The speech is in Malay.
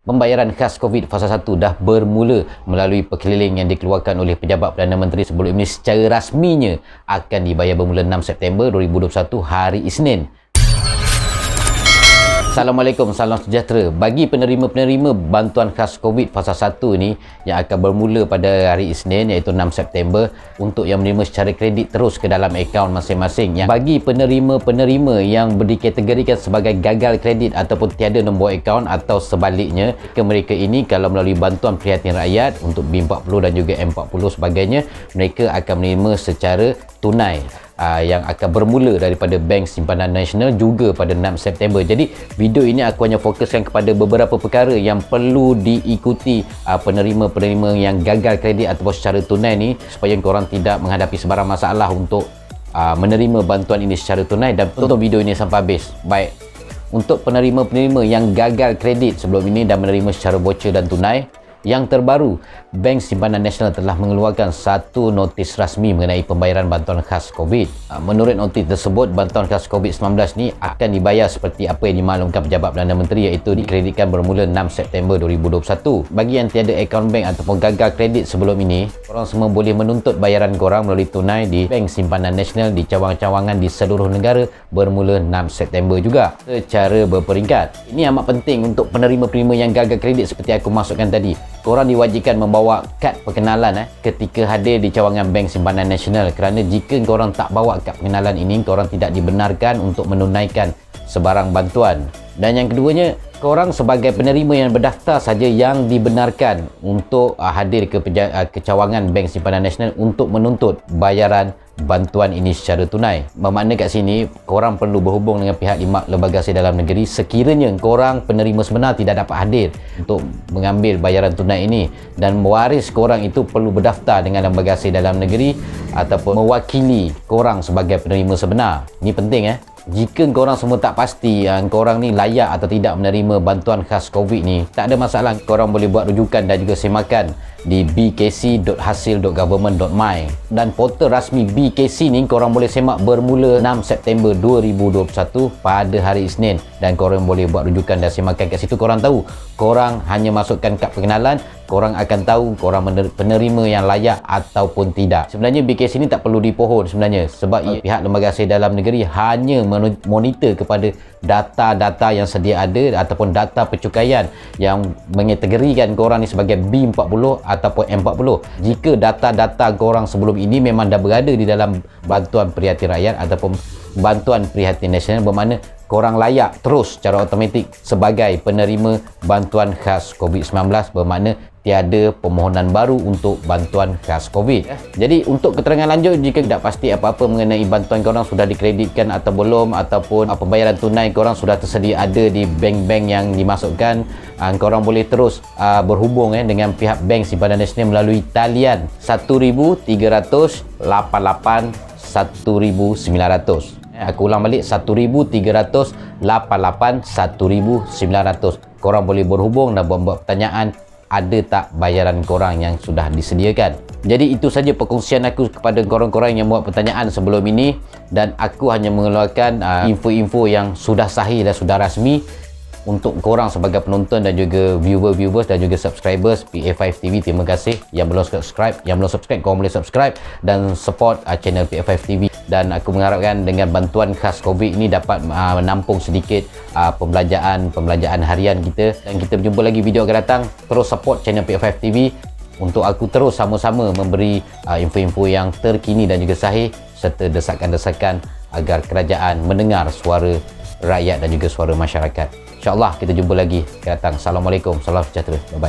Pembayaran khas COVID fasa 1 dah bermula melalui perkeliling yang dikeluarkan oleh Pejabat Perdana Menteri sebelum ini. Secara rasminya akan dibayar bermula 6 September 2021 hari Isnin. Assalamualaikum, salam sejahtera. Bagi penerima-penerima bantuan khas COVID fasa 1 ni yang akan bermula pada hari Isnin iaitu 6 September, untuk yang menerima secara kredit terus ke dalam akaun masing-masing. Yang bagi penerima-penerima yang dikategorikan sebagai gagal kredit ataupun tiada nombor akaun atau sebaliknya, mereka ini kalau melalui bantuan Prihatin Rakyat untuk B40 dan juga M40 sebagainya, mereka akan menerima secara tunai yang akan bermula daripada Bank Simpanan Nasional juga pada 6 September. Jadi video ini aku hanya fokuskan kepada beberapa perkara yang perlu diikuti penerima-penerima yang gagal kredit ataupun secara tunai ni, supaya korang tidak menghadapi sebarang masalah untuk menerima bantuan ini secara tunai. Dan tonton video ini sampai habis. Baik, untuk penerima-penerima yang gagal kredit sebelum ini dan menerima secara voucher dan tunai, yang terbaru, Bank Simpanan Nasional telah mengeluarkan satu notis rasmi mengenai pembayaran bantuan khas COVID. Menurut notis tersebut, bantuan khas COVID-19 ni akan dibayar seperti apa yang dimaklumkan Pejabat Perdana Menteri, iaitu dikreditkan bermula 6 September 2021. Bagi yang tiada akaun bank ataupun gagal kredit sebelum ini, korang semua boleh menuntut bayaran korang melalui tunai di Bank Simpanan Nasional di cawangan-cawangan di seluruh negara bermula 6 September juga, secara berperingkat. Ini amat penting untuk penerima-penerima yang gagal kredit seperti aku masukkan tadi. Korang diwajibkan membawa kad perkenalan ketika hadir di cawangan Bank Simpanan Nasional, kerana jika korang tak bawa kad perkenalan ini, korang tidak dibenarkan untuk menunaikan sebarang bantuan. Dan yang keduanya, korang sebagai penerima yang berdaftar saja yang dibenarkan untuk hadir ke cawangan Bank Simpanan Nasional untuk menuntut bayaran bantuan ini secara tunai. Bermakna kat sini korang perlu berhubung dengan pihak Lembaga Sihir Dalam Negeri sekiranya korang penerima sebenar tidak dapat hadir untuk mengambil bayaran tunai ini, dan waris korang itu perlu berdaftar dengan Lembaga Sihir Dalam Negeri ataupun mewakili korang sebagai penerima sebenar. Ini penting Jika korang semua tak pasti korang ni layak atau tidak menerima bantuan khas COVID ni, tak ada masalah, korang boleh buat rujukan dan juga semakan di bkc.hasil.government.my. Dan portal rasmi BKC ni korang boleh semak bermula 6 September 2021 pada hari Isnin, dan korang boleh buat rujukan dan semakan kat situ. Korang tahu, korang hanya masukkan kad perkenalan, korang akan tahu korang penerima yang layak ataupun tidak. Sebenarnya BKC ni tak perlu dipohon sebenarnya, sebab pihak Lembaga Sihir Dalam Negeri hanya monitor kepada data-data yang sedia ada ataupun data pencukaian yang mengategorikan korang ni sebagai B40 ataupun M40. Jika data-data korang sebelum ini memang dah berada di dalam bantuan Prihatin Rakyat ataupun bantuan Prihatin Nasional, bermakna korang layak terus secara automatik sebagai penerima bantuan khas COVID-19, bermakna tiada permohonan baru untuk bantuan khas COVID. Jadi untuk keterangan lanjut, jika tidak pasti apa-apa mengenai bantuan korang sudah dikreditkan atau belum, ataupun pembayaran tunai korang sudah tersedia ada di bank-bank yang dimasukkan, korang boleh terus berhubung dengan pihak Bank Simpanan Nasional melalui talian 1300 88 1900. Aku ulang balik, 1300 88 1900. Korang boleh berhubung dan buat pertanyaan ada tak bayaran korang yang sudah disediakan. Jadi itu saja perkongsian aku kepada korang-korang yang buat pertanyaan sebelum ini, dan aku hanya mengeluarkan info-info yang sudah sahih dan sudah rasmi untuk korang sebagai penonton dan juga viewers dan juga subscribers PA5 TV. Terima kasih yang belum subscribe. Yang belum subscribe, korang boleh subscribe dan support channel PA5 TV. Dan aku mengharapkan dengan bantuan khas COVID ini dapat menampung sedikit pembelanjaan harian kita. Dan kita berjumpa lagi video akan datang. Terus support channel PA5 TV untuk aku terus sama-sama memberi info-info yang terkini dan juga sahih, serta desakan-desakan agar kerajaan mendengar suara rakyat dan juga suara masyarakat. InsyaAllah kita jumpa lagi akan datang. Assalamualaikum, salam sejahtera. Bye-bye.